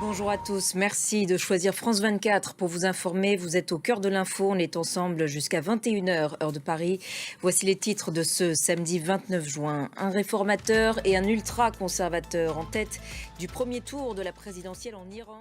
Bonjour à tous, merci de choisir France 24 pour vous informer. Vous êtes au cœur de l'info, on est ensemble jusqu'à 21 h heure de Paris. Voici les titres de ce samedi 29 juin. Un réformateur et un ultra-conservateur en tête du premier tour de la présidentielle en Iran.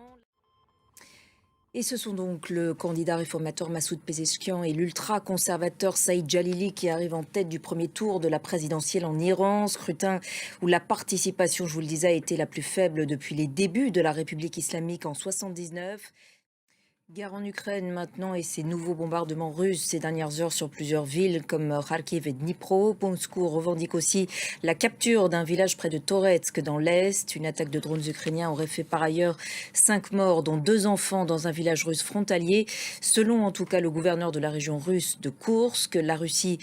Et ce sont donc le candidat réformateur Massoud Pezeshkian et l'ultra-conservateur Saïd Jalili qui arrivent en tête du premier tour de la présidentielle en Iran. Scrutin où la participation, je vous le disais, a été la plus faible depuis les débuts de la République islamique en 79. Guerre en Ukraine maintenant et ces nouveaux bombardements russes ces dernières heures sur plusieurs villes comme Kharkiv et Dnipro. Moscou revendique aussi la capture d'un village près de Toretsk dans l'Est. Une attaque de drones ukrainiens aurait fait par ailleurs 5 morts, dont 2 enfants dans un village russe frontalier. Selon en tout cas le gouverneur de la région russe de Koursk, la Russie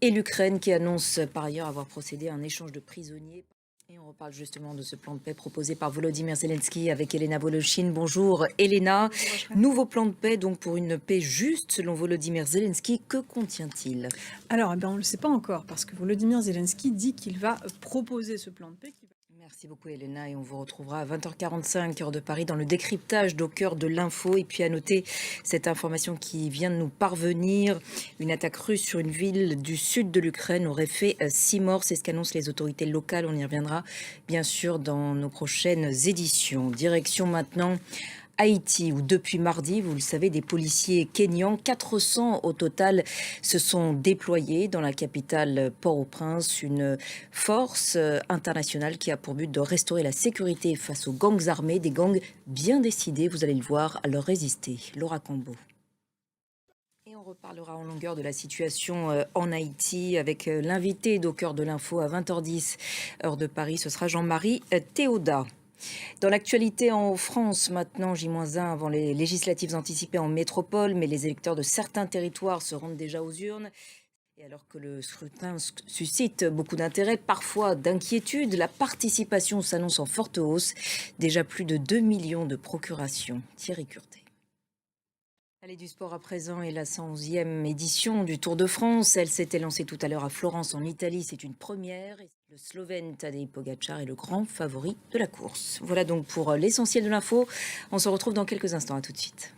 et l'Ukraine qui annoncent par ailleurs avoir procédé à un échange de prisonniers. Et on reparle justement de ce plan de paix proposé par Volodymyr Zelensky avec Elena Voloshin. Bonjour Elena. Nouveau plan de paix donc pour une paix juste selon Volodymyr Zelensky. Que contient-il? Alors, on ne le sait pas encore parce que Volodymyr Zelensky dit qu'il va proposer ce plan de paix. Merci beaucoup Elena et on vous retrouvera à 20 h 45 heure de Paris dans le décryptage d'au cœur de l'info. Et puis à noter cette information qui vient de nous parvenir. Une attaque russe sur une ville du sud de l'Ukraine aurait fait 6 morts. C'est ce qu'annoncent les autorités locales. On y reviendra bien sûr dans nos prochaines éditions. Direction maintenant Haïti, où depuis mardi, vous le savez, des policiers kényans, 400 au total, se sont déployés dans la capitale Port-au-Prince, une force internationale qui a pour but de restaurer la sécurité face aux gangs armés, des gangs bien décidés, vous allez le voir, à leur résister. Laura Cambo. Et on reparlera en longueur de la situation en Haïti avec l'invité d'au cœur de l'info à 20 h 10 heure de Paris, ce sera Jean-Marie Théodat. Dans l'actualité en France, maintenant, J-1 avant les législatives anticipées en métropole, mais les électeurs de certains territoires se rendent déjà aux urnes. Et alors que le scrutin suscite beaucoup d'intérêt, parfois d'inquiétude, la participation s'annonce en forte hausse. Déjà plus de 2 millions de procurations. Thierry Curté. Allez, du sport à présent et la 111e édition du Tour de France. Elle s'était lancée tout à l'heure à Florence en Italie. C'est une première. Le Slovène Tadej Pogačar est le grand favori de la course. Voilà donc pour l'essentiel de l'info. On se retrouve dans quelques instants. À tout de suite.